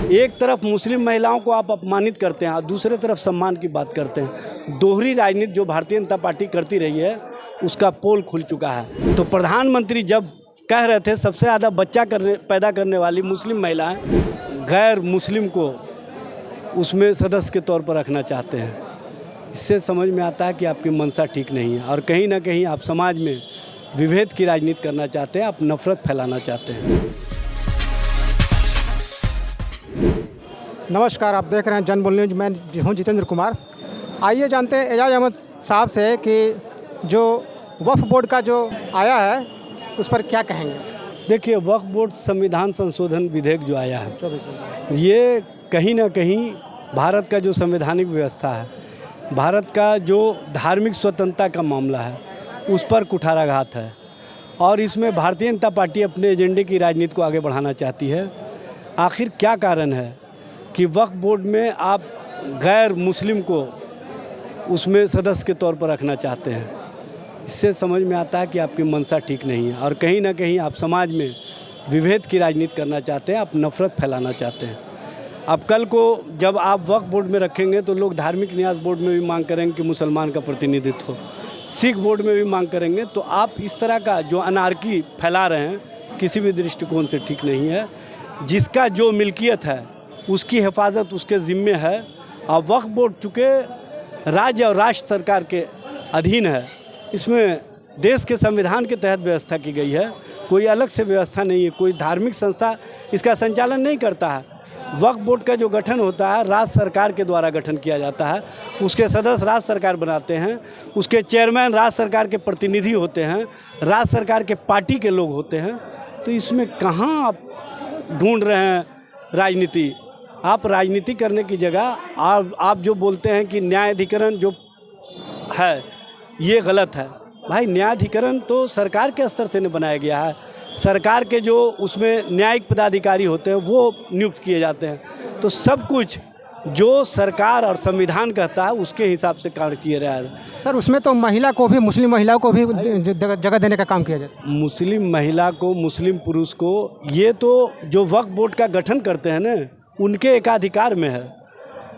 एक तरफ मुस्लिम महिलाओं को आप अपमानित करते हैं और दूसरे तरफ सम्मान की बात करते हैं। दोहरी राजनीति जो भारतीय जनता पार्टी करती रही है उसका पोल खुल चुका है। तो प्रधानमंत्री जब कह रहे थे सबसे ज़्यादा बच्चा पैदा करने वाली मुस्लिम महिलाएं गैर मुस्लिम को उसमें सदस्य के तौर पर रखना चाहते हैं, इससे समझ में आता है कि आपकी मंशा ठीक नहीं है और कहीं ना कहीं आप समाज में विभेद की राजनीति करना चाहते हैं, आप नफरत फैलाना चाहते हैं। नमस्कार, आप देख रहे हैं जनबोल न्यूज। मैं हूं जितेंद्र कुमार। आइए जानते हैं एजाज अहमद साहब से कि जो वक्फ बोर्ड का जो आया है उस पर क्या कहेंगे। देखिए, वक्फ बोर्ड संविधान संशोधन विधेयक जो आया है 24 में ये कहीं ना कहीं भारत का जो संवैधानिक व्यवस्था है, भारत का जो धार्मिक स्वतंत्रता का मामला है उस पर कुठाराघात है और इसमें भारतीय जनता पार्टी अपने एजेंडे की राजनीति को आगे बढ़ाना चाहती है। आखिर क्या कारण है कि वक्फ बोर्ड में आप गैर मुस्लिम को उसमें सदस्य के तौर पर रखना चाहते हैं, इससे समझ में आता है कि आपकी मंशा ठीक नहीं है और कहीं ना कहीं आप समाज में विभेद की राजनीति करना चाहते हैं, आप नफरत फैलाना चाहते हैं। अब कल को जब आप वक्फ बोर्ड में रखेंगे तो लोग धार्मिक न्यास बोर्ड में भी मांग करेंगे कि मुसलमान का प्रतिनिधित्व हो, सिख बोर्ड में भी मांग करेंगे। तो आप इस तरह का जो अनारकी फैला रहे हैं किसी भी दृष्टिकोण से ठीक नहीं है। जिसका जो मिल्कियत है उसकी हिफाजत उसके ज़िम्मे है और वक्फ बोर्ड चूँकि राज्य और राष्ट्र सरकार के अधीन है, इसमें देश के संविधान के तहत व्यवस्था की गई है, कोई अलग से व्यवस्था नहीं है, कोई धार्मिक संस्था इसका संचालन नहीं करता है। वक्फ बोर्ड का जो गठन होता है राज्य सरकार के द्वारा गठन किया जाता है, उसके सदस्य राज्य सरकार बनाते हैं, उसके चेयरमैन राज्य सरकार के प्रतिनिधि होते हैं, राज्य सरकार के पार्टी के लोग होते हैं। तो इसमें कहाँ आप ढूंढ रहे हैं राजनीति। आप राजनीति करने की जगह आप जो बोलते हैं कि न्यायाधिकरण जो है ये गलत है। भाई, न्यायाधिकरण तो सरकार के स्तर से बनाया गया है, सरकार के जो उसमें न्यायिक पदाधिकारी होते हैं वो नियुक्त किए जाते हैं। तो सब कुछ जो सरकार और संविधान कहता है उसके हिसाब से कार्य किया रहा है। सर, उसमें तो महिला को भी, मुस्लिम महिलाओं को भी जगह देने का काम किया जाता है। मुस्लिम महिला को, मुस्लिम पुरुष को, ये तो जो वक्फ बोर्ड का गठन करते हैं ना उनके एकाधिकार में है।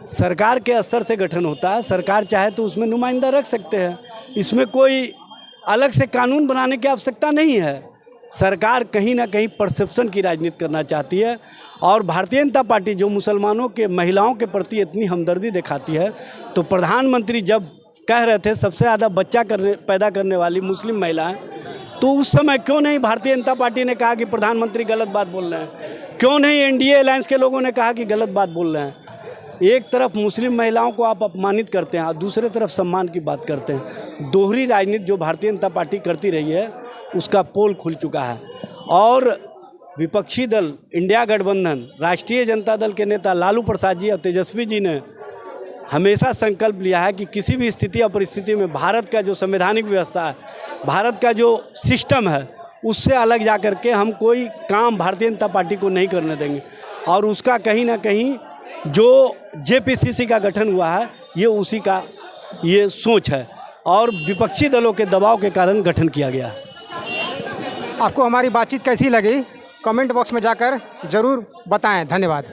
सरकार के स्तर से गठन होता है, सरकार चाहे तो उसमें नुमाइंदा रख सकते हैं, इसमें कोई अलग से कानून बनाने की आवश्यकता नहीं है। सरकार कहीं ना कहीं परसेप्शन की राजनीति करना चाहती है और भारतीय जनता पार्टी जो मुसलमानों के, महिलाओं के प्रति इतनी हमदर्दी दिखाती है, तो प्रधानमंत्री जब कह रहे थे सबसे ज़्यादा बच्चा पैदा करने वाली मुस्लिम महिलाएं, तो उस समय क्यों नहीं भारतीय जनता पार्टी ने कहा कि प्रधानमंत्री गलत बात बोल रहे हैं? क्यों नहीं एनडीए अलायंस के लोगों ने कहा कि गलत बात बोल रहे हैं? एक तरफ मुस्लिम महिलाओं को आप अपमानित करते हैं और दूसरे तरफ सम्मान की बात करते हैं। दोहरी राजनीति जो भारतीय जनता पार्टी करती रही है उसका पोल खुल चुका है और विपक्षी दल इंडिया गठबंधन, राष्ट्रीय जनता दल के नेता लालू प्रसाद जी और तेजस्वी जी ने हमेशा संकल्प लिया है कि किसी भी स्थिति और परिस्थिति में भारत का जो संवैधानिक व्यवस्था है, भारत का जो सिस्टम है, उससे अलग जा कर के हम कोई काम भारतीय जनता पार्टी को नहीं करने देंगे। और उसका कहीं ना कहीं जो जेपीसीसी का गठन हुआ है ये उसी का ये सोच है और विपक्षी दलों के दबाव के कारण गठन किया गया। आपको हमारी बातचीत कैसी लगी कमेंट बॉक्स में जाकर ज़रूर बताएं। धन्यवाद।